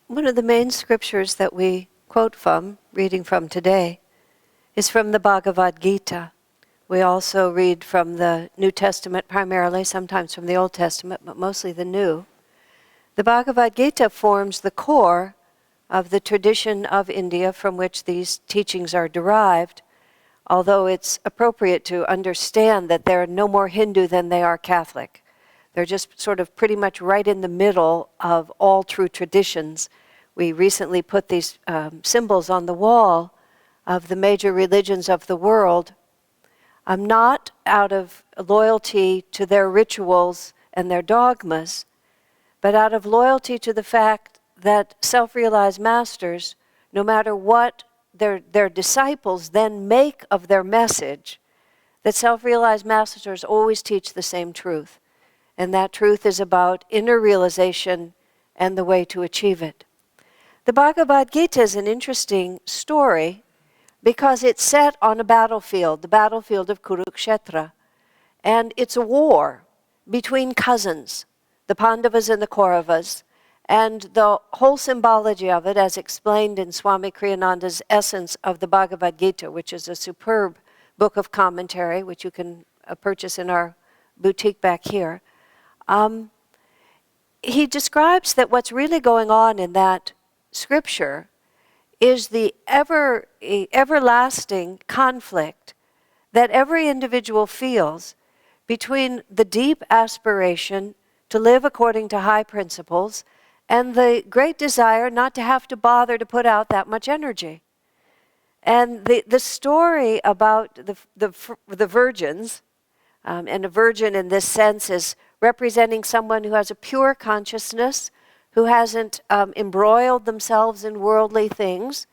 One of the main scriptures that we quote from, reading from today, is from the Bhagavad Gita. We also read from the New Testament primarily, sometimes from the Old Testament, but mostly the New. The Bhagavad Gita forms the core of the tradition of India from which these teachings are derived, although it's appropriate to understand that they're no more Hindu than they are Catholic. They're just sort of pretty much right in the middle of all true traditions. We recently put these symbols on the wall of the major religions of the world, not out of loyalty to their rituals and their dogmas, but out of loyalty to the fact that self-realized masters, no matter what their disciples then make of their message, that self-realized masters always teach the same truth. And that truth is about inner realization and the way to achieve it. The Bhagavad Gita is an interesting story because it's set on a battlefield, the battlefield of Kurukshetra. And it's a war between cousins, the Pandavas and the Kauravas. And the whole symbology of it, as explained in Swami Kriyananda's Essence of the Bhagavad Gita, which is a superb book of commentary, which you can purchase in our boutique back here, he describes that what's really going on in that scripture is the everlasting conflict that every individual feels between the deep aspiration to live according to high principles and the great desire not to have to bother to put out that much energy. And the story about the virgins, and a virgin in this sense is representing someone who has a pure consciousness, who hasn't embroiled themselves in worldly things,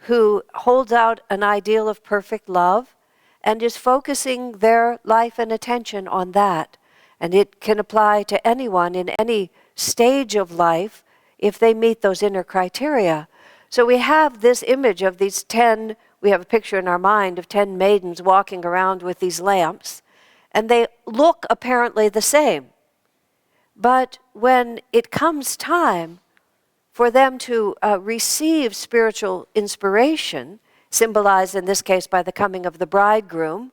who holds out an ideal of perfect love, and is focusing their life and attention on that. And it can apply to anyone in any stage of life if they meet those inner criteria. So we have this image of these 10, we have a picture in our mind of 10 maidens walking around with these lamps, and they look apparently the same. But when it comes time for them to receive spiritual inspiration, symbolized in this case by the coming of the bridegroom,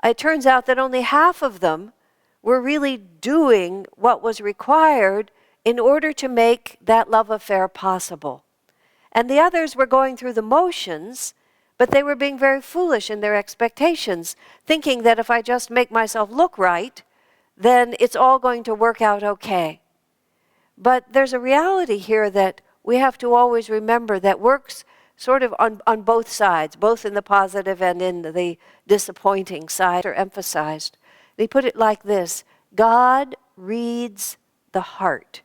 it turns out that only half of them were really doing what was required in order to make that love affair possible. And the others were going through the motions, but they were being very foolish in their expectations, thinking that if I just make myself look right, then it's all going to work out okay. But there's a reality here that we have to always remember that works sort of on both sides, both in the positive and in the disappointing side are emphasized. They put it like this: God reads the heart.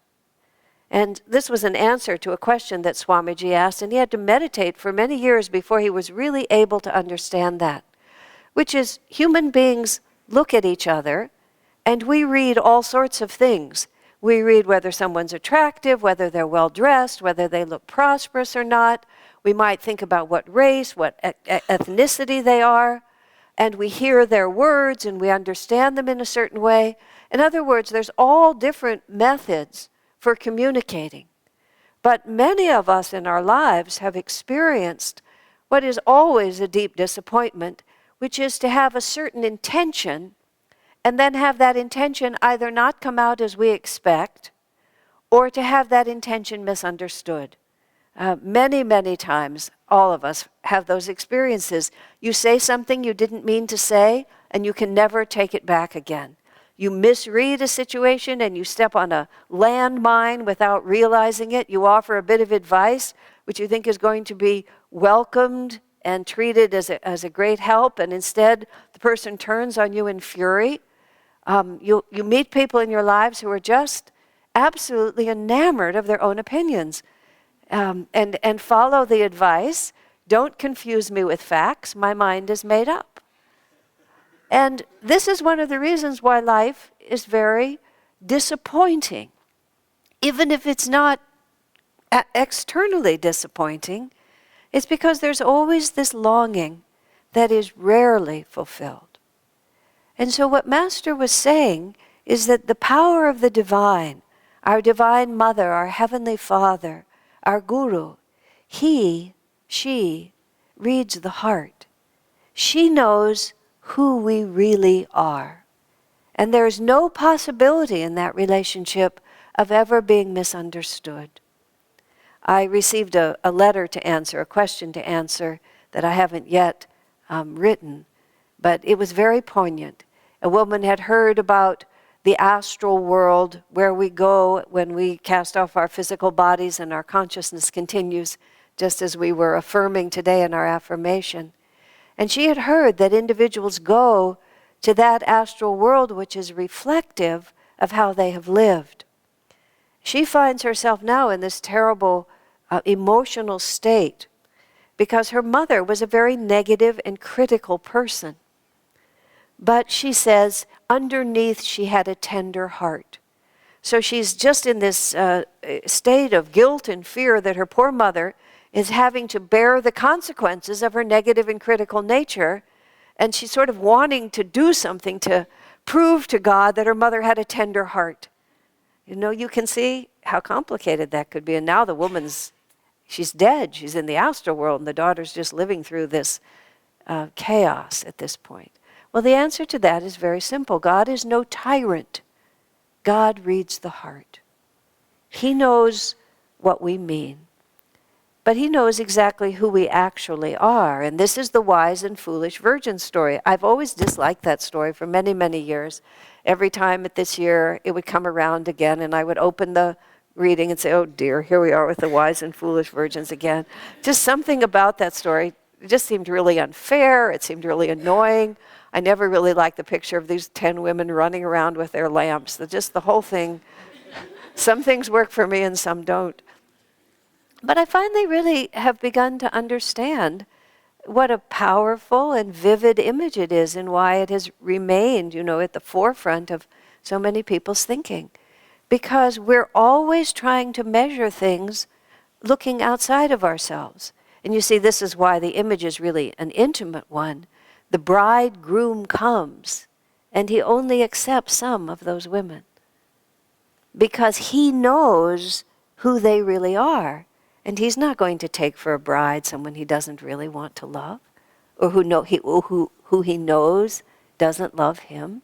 And this was an answer to a question that Swamiji asked, and he had to meditate for many years before he was really able to understand that, which is human beings look at each other and we read all sorts of things. We read whether someone's attractive, whether they're well-dressed, whether they look prosperous or not. We might think about what race, what ethnicity they are, and we hear their words and we understand them in a certain way. In other words, there's all different methods for communicating. But many of us in our lives have experienced what is always a deep disappointment, which is to have a certain intention and then have that intention either not come out as we expect or to have that intention misunderstood. Many, many times, all of us have those experiences. You say something you didn't mean to say, and you can never take it back again. You misread a situation and you step on a landmine without realizing it. You offer a bit of advice, which you think is going to be welcomed and treated as a great help, and instead the person turns on you in fury. You meet people in your lives who are just absolutely enamored of their own opinions. And follow the advice, don't confuse me with facts, my mind is made up. And this is one of the reasons why life is very disappointing. Even if it's not externally disappointing, it's because there's always this longing that is rarely fulfilled. And so what Master was saying is that the power of the divine, our Divine Mother, our Heavenly Father, our guru. He, she, reads the heart. She knows who we really are. And there's no possibility in that relationship of ever being misunderstood. I received a letter to answer, a question to answer that I haven't yet written, but it was very poignant. A woman had heard about the astral world, where we go when we cast off our physical bodies and our consciousness continues, just as we were affirming today in our affirmation. And she had heard that individuals go to that astral world which is reflective of how they have lived. She finds herself now in this terrible emotional state because her mother was a very negative and critical person. But she says, underneath she had a tender heart. So she's just in this state of guilt and fear that her poor mother is having to bear the consequences of her negative and critical nature, and she's sort of wanting to do something to prove to God that her mother had a tender heart. You know, you can see how complicated that could be. And now the woman's, she's dead. She's in the astral world, and the daughter's just living through this chaos at this point. Well, the answer to that is very simple. God is no tyrant. God reads the heart. He knows what we mean. But he knows exactly who we actually are. And this is the wise and foolish virgin story. I've always disliked that story for many, many years. Every time at this year, it would come around again, and I would open the reading and say, oh dear, here we are with the wise and foolish virgins again. Just something about that story, it just seemed really unfair. It seemed really annoying. I never really liked the picture of these 10 women running around with their lamps. Just the whole thing. Some things work for me and some don't. But I finally really have begun to understand what a powerful and vivid image it is and why it has remained, at the forefront of so many people's thinking. Because we're always trying to measure things looking outside of ourselves. And you see, this is why the image is really an intimate one. The bridegroom comes, and he only accepts some of those women. Because he knows who they really are. And he's not going to take for a bride someone he doesn't really want to love, or who he knows doesn't love him.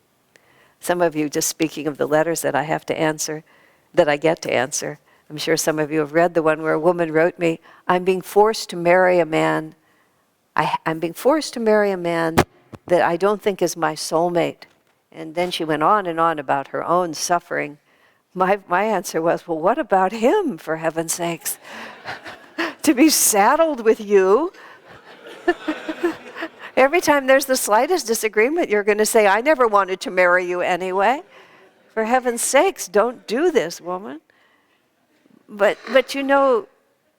Some of you, just speaking of the letters that I have to answer, that I get to answer, I'm sure some of you have read the one where a woman wrote me, I'm being forced to marry a man. I'm being forced to marry a man that I don't think is my soulmate. And then she went on and on about her own suffering. My answer was, well, what about him, for heaven's sakes? To be saddled with you. Every time there's the slightest disagreement, you're going to say, I never wanted to marry you anyway. For heaven's sakes, don't do this, woman. But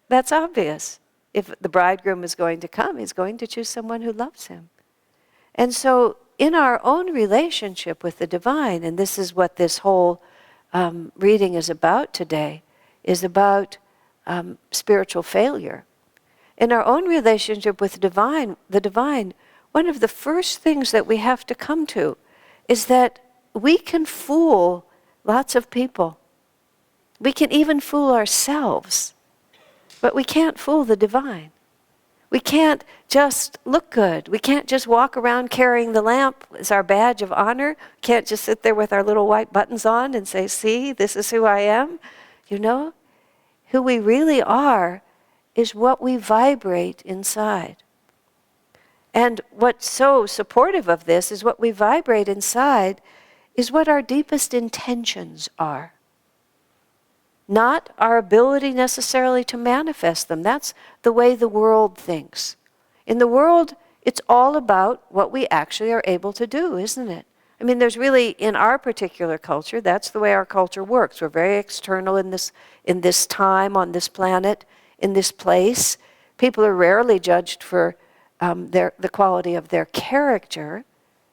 that's obvious. If the bridegroom is going to come, he's going to choose someone who loves him. And so in our own relationship with the divine, and this is what this whole reading is about today, is about spiritual failure. In our own relationship with the divine, one of the first things that we have to come to is that we can fool lots of people. We can even fool ourselves, but we can't fool the divine. We can't just look good. We can't just walk around carrying the lamp as our badge of honor. We can't just sit there with our little white buttons on and say, see, this is who I am. Who we really are is what we vibrate inside. And what's so supportive of this is what we vibrate inside is what our deepest intentions are. Not our ability necessarily to manifest them. That's the way the world thinks. In the world, it's all about what we actually are able to do, isn't it? I mean, there's really, in our particular culture, that's the way our culture works. We're very external in this time, on this planet, in this place. People are rarely judged for the quality of their character.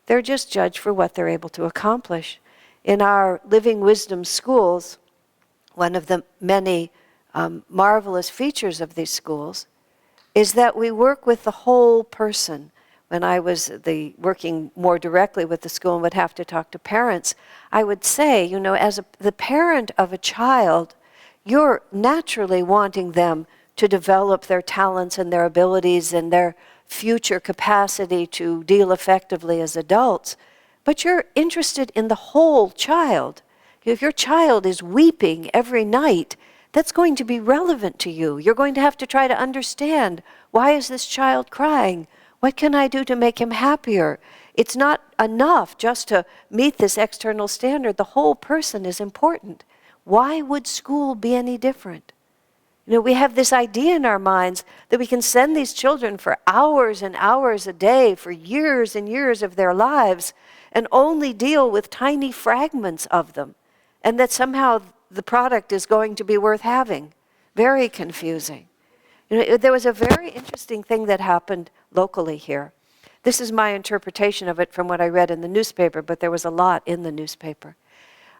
They're just judged for what they're able to accomplish. In our Living Wisdom schools, one of the many marvelous features of these schools is that we work with the whole person. When I was working more directly with the school and would have to talk to parents, I would say, as the parent of a child, you're naturally wanting them to develop their talents and their abilities and their future capacity to deal effectively as adults, but you're interested in the whole child. If your child is weeping every night, that's going to be relevant to you. You're going to have to try to understand, why is this child crying? What can I do to make him happier? It's not enough just to meet this external standard. The whole person is important. Why would school be any different? You know, we have this idea in our minds that we can send these children for hours and hours a day for years and years of their lives and only deal with tiny fragments of them, and that somehow the product is going to be worth having. Very confusing. You know, there was a very interesting thing that happened locally here. This is my interpretation of it from what I read in the newspaper, but there was a lot in the newspaper.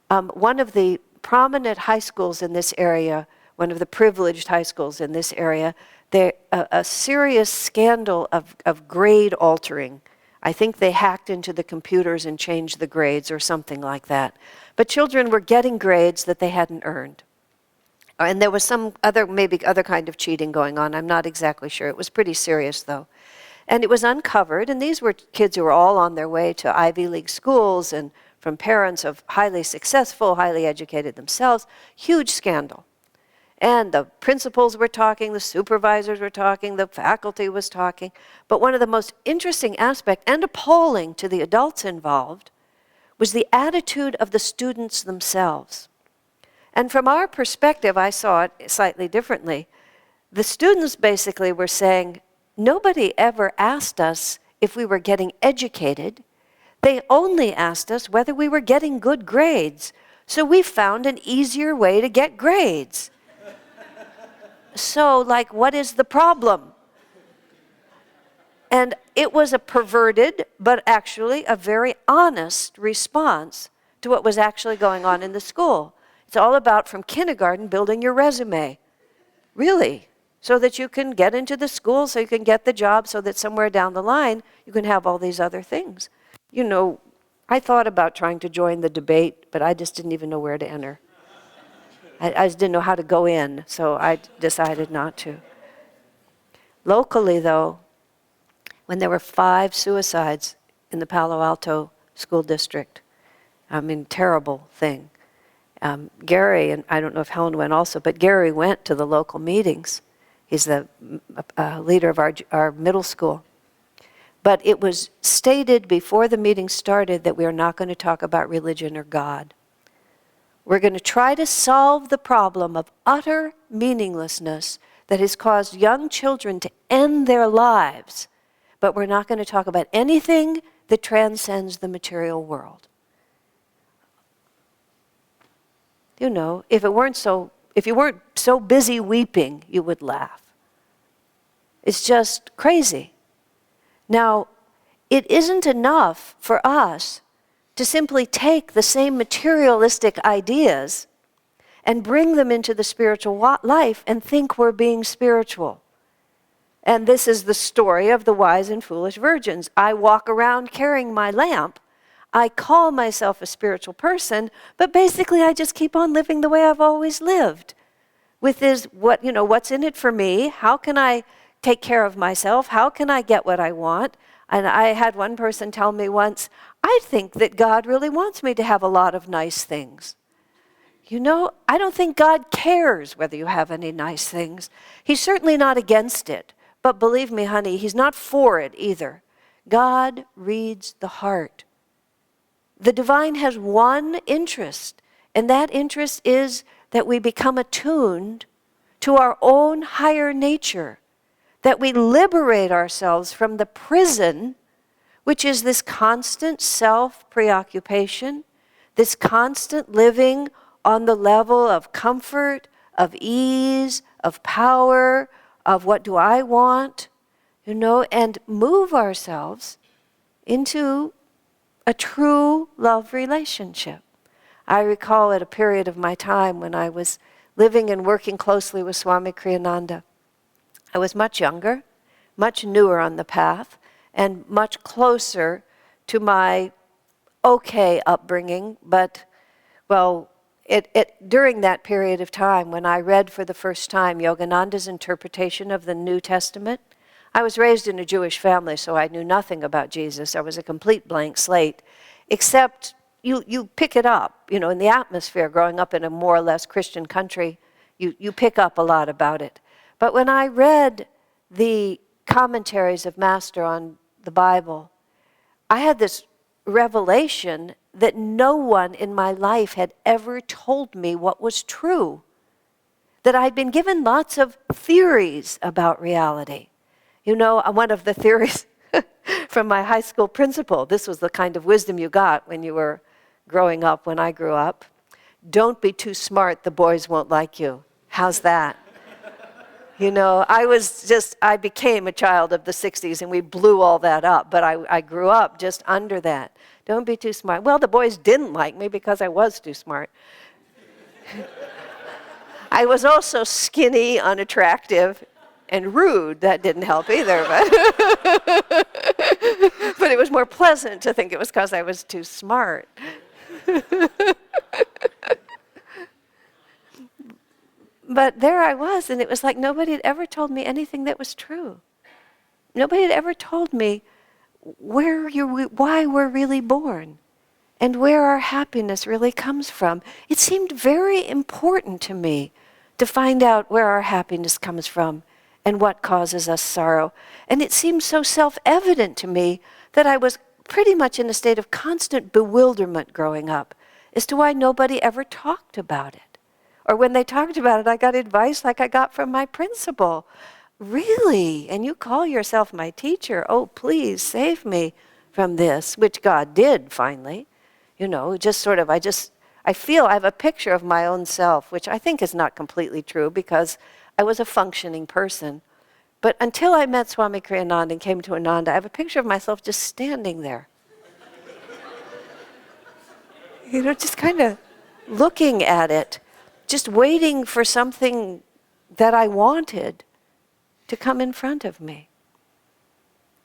One of the prominent high schools in this area, one of the privileged high schools in this area, a serious scandal of grade altering. I think they hacked into the computers and changed the grades or something like that. But children were getting grades that they hadn't earned. And there was some maybe other kind of cheating going on. I'm not exactly sure. It was pretty serious, though. And it was uncovered, and these were kids who were all on their way to Ivy League schools and from parents of highly successful, highly educated themselves. Huge scandal. And the principals were talking, the supervisors were talking, the faculty was talking. But one of the most interesting aspects, and appalling to the adults involved, was the attitude of the students themselves. And from our perspective, I saw it slightly differently. The students basically were saying, nobody ever asked us if we were getting educated. They only asked us whether we were getting good grades. So we found an easier way to get grades. So, like, what is the problem? And it was a perverted, but actually a very honest response to what was actually going on in the school. It's all about, from kindergarten, building your resume. Really. So that you can get into the school, so you can get the job, so that somewhere down the line, you can have all these other things. You know, I thought about trying to join the debate, but I just didn't even know where to enter. I just didn't know how to go in, so I decided not to. Locally, though, when there were 5 suicides in the Palo Alto school district, I mean, terrible thing. Gary, and I don't know if Helen went also, but Gary went to the local meetings. He's the leader of our middle school. But it was stated before the meeting started that we are not going to talk about religion or God. We're going to try to solve the problem of utter meaninglessness that has caused young children to end their lives, but we're not going to talk about anything that transcends the material world. You know, if you weren't so busy weeping, you would laugh. It's just crazy. Now, it isn't enough for us to simply take the same materialistic ideas and bring them into the spiritual life and think we're being spiritual. And this is the story of the wise and foolish virgins. I walk around carrying my lamp. I call myself a spiritual person, but basically I just keep on living the way I've always lived. With what's in it for me? How can I take care of myself? How can I get what I want? And I had one person tell me once, I think that God really wants me to have a lot of nice things. You know, I don't think God cares whether you have any nice things. He's certainly not against it. But believe me, honey, he's not for it either. God reads the heart. The divine has one interest, and that interest is that we become attuned to our own higher nature, that we liberate ourselves from the prison, which is this constant self-preoccupation, this constant living on the level of comfort, of ease, of power, of what do I want, and move ourselves into a true love relationship. I recall at a period of my time when I was living and working closely with Swami Kriyananda. I was much younger, much newer on the path, and much closer to my okay upbringing, but, well, during that period of time when I read for the first time Yogananda's interpretation of the New Testament, I was raised in a Jewish family, so I knew nothing about Jesus. I was a complete blank slate, except you pick it up, in the atmosphere growing up in a more or less Christian country, you pick up a lot about it. But when I read the commentaries of Master on the Bible, I had this revelation that no one in my life had ever told me what was true. That I'd been given lots of theories about reality. One of the theories from my high school principal, this was the kind of wisdom you got when you were growing up, when I grew up. Don't be too smart, the boys won't like you. How's that? I became a child of the 60s and we blew all that up, but I grew up just under that. Don't be too smart. Well, the boys didn't like me because I was too smart. I was also skinny, unattractive, and rude. That didn't help either, but it was more pleasant to think it was because I was too smart. But there I was, and it was like nobody had ever told me anything that was true. Nobody had ever told me why we're really born and where our happiness really comes from. It seemed very important to me to find out where our happiness comes from and what causes us sorrow. And it seemed so self-evident to me that I was pretty much in a state of constant bewilderment growing up as to why nobody ever talked about it. Or when they talked about it, I got advice like I got from my principal. Really? And you call yourself my teacher? Oh, please save me from this, which God did finally. I feel I have a picture of my own self, which I think is not completely true because I was a functioning person. But until I met Swami Kriyananda and came to Ananda, I have a picture of myself just standing there. Just kind of looking at it, just waiting for something that I wanted to come in front of me.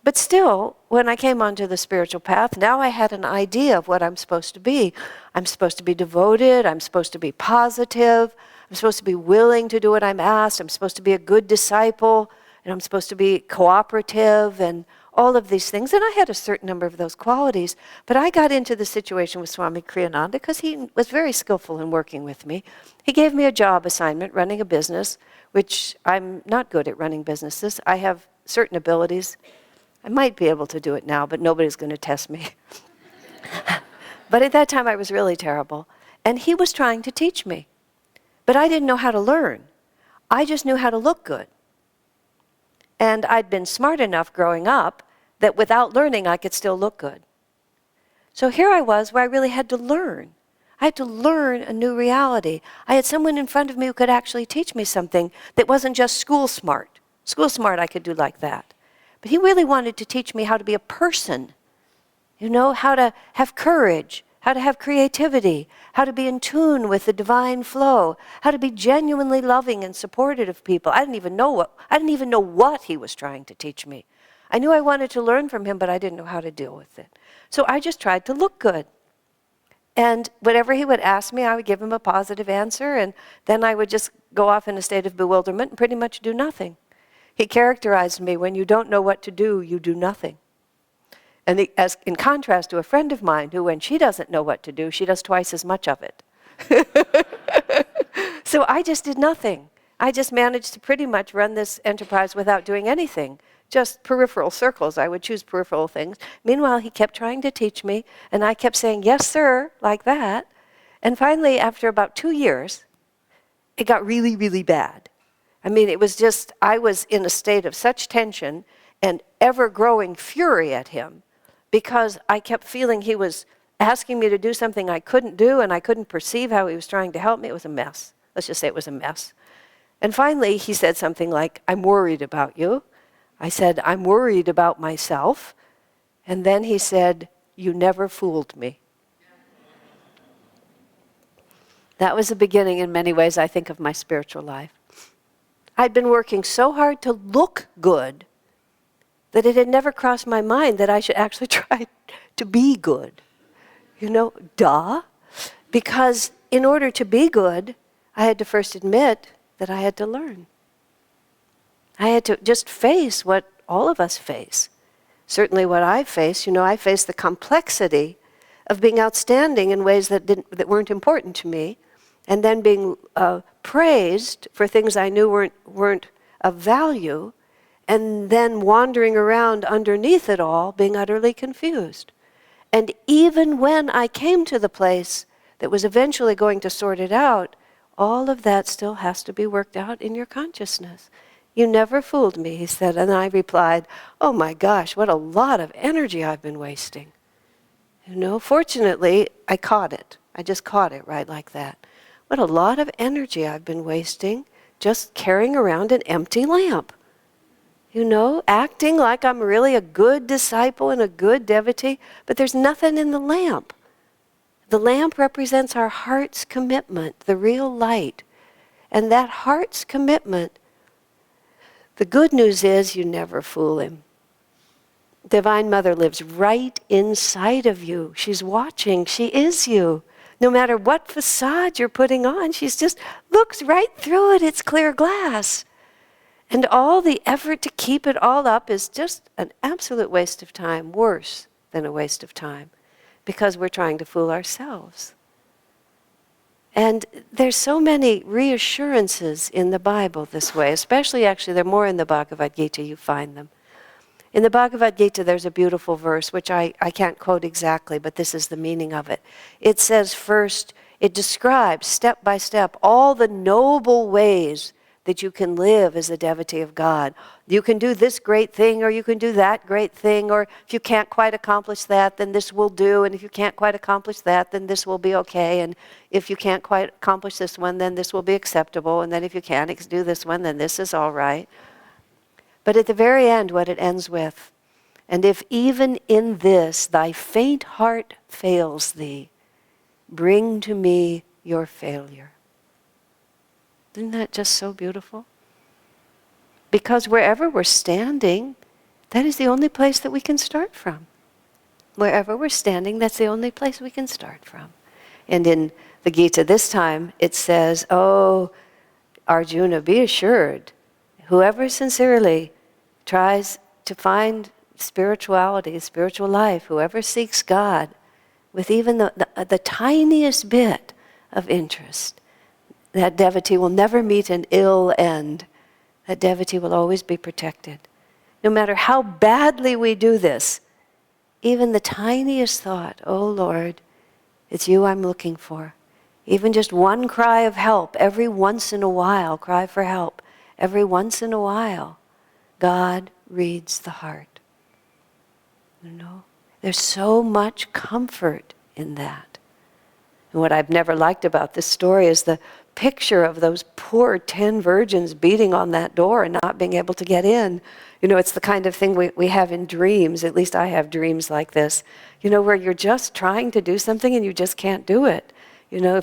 But still, when I came onto the spiritual path, now I had an idea of what I'm supposed to be. I'm supposed to be devoted, I'm supposed to be positive, I'm supposed to be willing to do what I'm asked, I'm supposed to be a good disciple, and I'm supposed to be cooperative, and all of these things. And I had a certain number of those qualities. But I got into the situation with Swami Kriyananda because he was very skillful in working with me. He gave me a job assignment running a business, which I'm not good at running businesses. I have certain abilities. I might be able to do it now, but nobody's going to test me. But at that time, I was really terrible. And he was trying to teach me. But I didn't know how to learn. I just knew how to look good. And I'd been smart enough growing up that without learning, I could still look good. So here I was where I really had to learn. I had to learn a new reality. I had someone in front of me who could actually teach me something that wasn't just school smart. School smart I could do like that. But he really wanted to teach me how to be a person. How to have courage, how to have creativity, how to be in tune with the divine flow, how to be genuinely loving and supportive of people. I didn't even know what he was trying to teach me. I knew I wanted to learn from him, but I didn't know how to deal with it. So I just tried to look good. And whatever he would ask me, I would give him a positive answer, and then I would just go off in a state of bewilderment and pretty much do nothing. He characterized me, when you don't know what to do, you do nothing. And as in contrast to a friend of mine who, when she doesn't know what to do, she does twice as much of it. So I just did nothing. I just managed to pretty much run this enterprise without doing anything. Just peripheral circles. I would choose peripheral things. Meanwhile, he kept trying to teach me, and I kept saying, yes, sir, like that. And finally, after about 2 years, it got really, really bad. I mean, it was just, I was in a state of such tension and ever-growing fury at him because I kept feeling he was asking me to do something I couldn't do, and I couldn't perceive how he was trying to help me. It was a mess. Let's just say it was a mess. And finally, he said something like, I'm worried about you. I said, I'm worried about myself. And then he said, you never fooled me. That was the beginning, in many ways, I think, of my spiritual life. I'd been working so hard to look good that it had never crossed my mind that I should actually try to be good. Duh. Because in order to be good, I had to first admit that I had to learn. I had to just face what all of us face. Certainly what I face, I face the complexity of being outstanding in ways that weren't important to me, and then being praised for things I knew weren't of value, and then wandering around underneath it all, being utterly confused. And even when I came to the place that was eventually going to sort it out, all of that still has to be worked out in your consciousness. You never fooled me, he said, and I replied, oh my gosh, what a lot of energy I've been wasting. Fortunately, I caught it. I just caught it right like that. What a lot of energy I've been wasting just carrying around an empty lamp. Acting like I'm really a good disciple and a good devotee, but there's nothing in the lamp. The lamp represents our heart's commitment, the real light. And that heart's commitment, the good news is you never fool him. Divine Mother lives right inside of you. She's watching. She is you. No matter what facade you're putting on, she just looks right through it. It's clear glass. And all the effort to keep it all up is just an absolute waste of time, worse than a waste of time, because we're trying to fool ourselves. And there's so many reassurances in the Bible this way, especially actually they're more in the Bhagavad Gita, you find them. In the Bhagavad Gita there's a beautiful verse, which I can't quote exactly, but this is the meaning of it. It says first, it describes step by step all the noble ways that you can live as a devotee of God. You can do this great thing, or you can do that great thing, or if you can't quite accomplish that, then this will do, and if you can't quite accomplish that, then this will be okay, and if you can't quite accomplish this one, then this will be acceptable, and then if you can't do this one, then this is all right. But at the very end, what it ends with, and if even in this thy faint heart fails thee, bring to me your failure. Isn't that just so beautiful? Because wherever we're standing, that is the only place that we can start from. Wherever we're standing, that's the only place we can start from. And in the Gita this time, it says, oh, Arjuna, be assured, whoever sincerely tries to find spirituality, spiritual life, whoever seeks God with even the tiniest bit of interest, that devotee will never meet an ill end. That devotee will always be protected. No matter how badly we do this, even the tiniest thought, oh Lord, it's you I'm looking for. Even just one cry of help, every once in a while, cry for help. Every once in a while, God reads the heart. There's so much comfort in that. And what I've never liked about this story is the picture of those poor 10 virgins beating on that door and not being able to get in. It's the kind of thing we have in dreams. At least I have dreams like this, where you're just trying to do something and you just can't do it.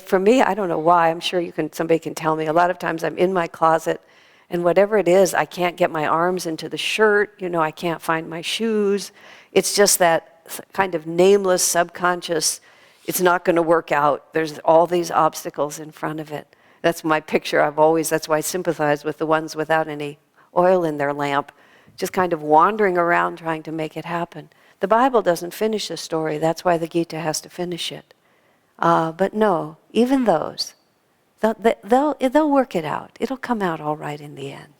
For me, I don't know why. I'm sure somebody can tell me. A lot of times I'm in my closet and whatever it is, I can't get my arms into the shirt. I can't find my shoes. It's just that kind of nameless, subconscious, it's not going to work out. There's all these obstacles in front of it. That's my picture. That's why I sympathize with the ones without any oil in their lamp, just kind of wandering around trying to make it happen. The Bible doesn't finish the story. That's why the Gita has to finish it. But no, even those, they'll work it out. It'll come out all right in the end.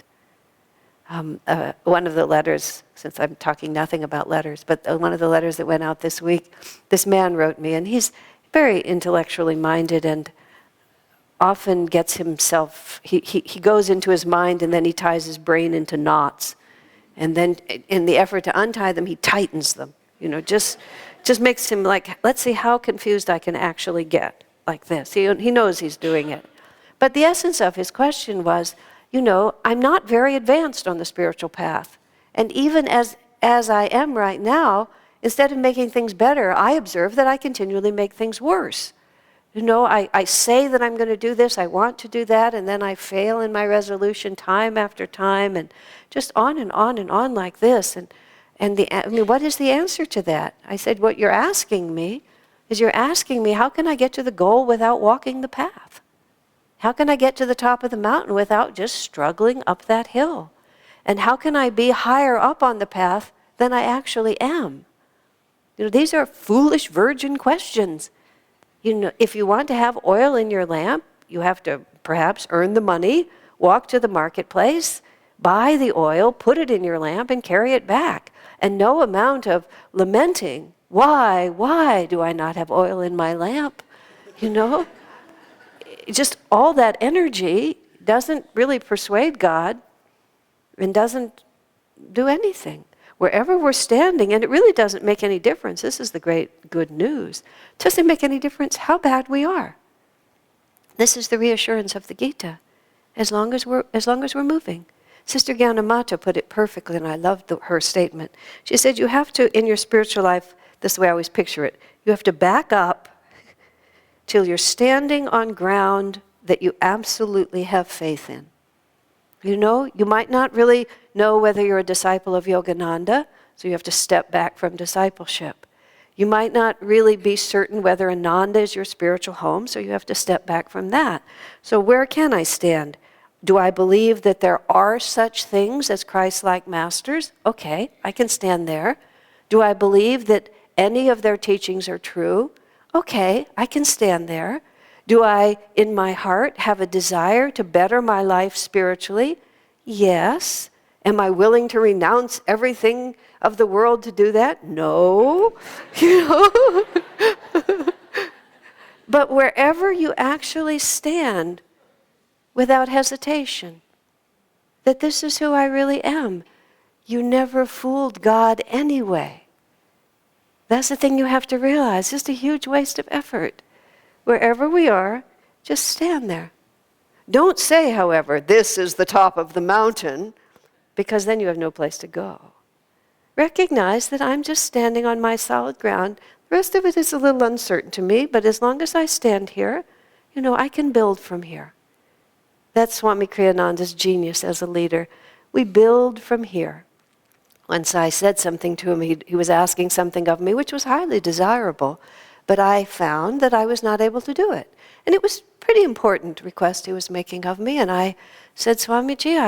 One of the letters, since I'm talking nothing about letters, but one of the letters that went out this week, this man wrote me, and he's very intellectually minded and often gets himself, he goes into his mind and then he ties his brain into knots. And then in the effort to untie them, he tightens them. Just makes him like, let's see how confused I can actually get like this. He knows he's doing it. But the essence of his question was, I'm not very advanced on the spiritual path. And even as I am right now, instead of making things better, I observe that I continually make things worse. I say that I'm going to do this, I want to do that, and then I fail in my resolution time after time, and just on and on and on like this. And what is the answer to that? I said, what you're asking me, is you're asking me, how can I get to the goal without walking the path? How can I get to the top of the mountain without just struggling up that hill? And how can I be higher up on the path than I actually am? These are foolish virgin questions. If you want to have oil in your lamp, you have to perhaps earn the money, walk to the marketplace, buy the oil, put it in your lamp, and carry it back. And no amount of lamenting, why do I not have oil in my lamp? Just all that energy doesn't really persuade God and doesn't do anything. Wherever we're standing, and it really doesn't make any difference, this is the great good news, it doesn't make any difference how bad we are. This is the reassurance of the Gita, as long as we're moving. Sister Gyanamata put it perfectly, and I loved her statement. She said, you have to, in your spiritual life, this is the way I always picture it, you have to back up till you're standing on ground that you absolutely have faith in. You might not really know whether you're a disciple of Yogananda, so you have to step back from discipleship. You might not really be certain whether Ananda is your spiritual home, so you have to step back from that. So where can I stand? Do I believe that there are such things as Christ-like masters? Okay, I can stand there. Do I believe that any of their teachings are true? Okay, I can stand there. Do I, in my heart, have a desire to better my life spiritually? Yes. Am I willing to renounce everything of the world to do that? No. But wherever you actually stand without hesitation, that this is who I really am, you never fooled God anyway. That's the thing you have to realize. It's just a huge waste of effort. Wherever we are, just stand there. Don't say, however, this is the top of the mountain, because then you have no place to go. Recognize that I'm just standing on my solid ground. The rest of it is a little uncertain to me, but as long as I stand here, I can build from here. That's Swami Kriyananda's genius as a leader. We build from here. Once I said something to him, he was asking something of me, which was highly desirable, but I found that I was not able to do it. And it was a pretty important request he was making of me, and I said, Swamiji,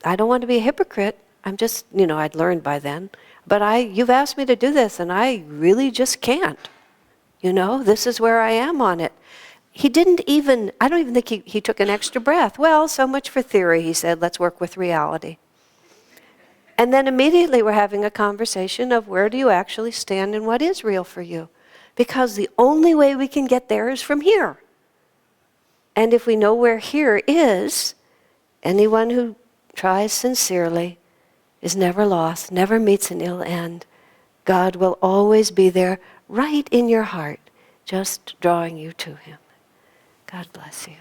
I don't want to be a hypocrite. I'm just, I'd learned by then, but you've asked me to do this, and I really just can't. This is where I am on it. He didn't even, I don't even think he took an extra breath. Well, so much for theory, he said, let's work with reality. And then immediately we're having a conversation of where do you actually stand and what is real for you. Because the only way we can get there is from here. And if we know where here is, anyone who tries sincerely is never lost, never meets an ill end. God will always be there right in your heart, just drawing you to Him. God bless you.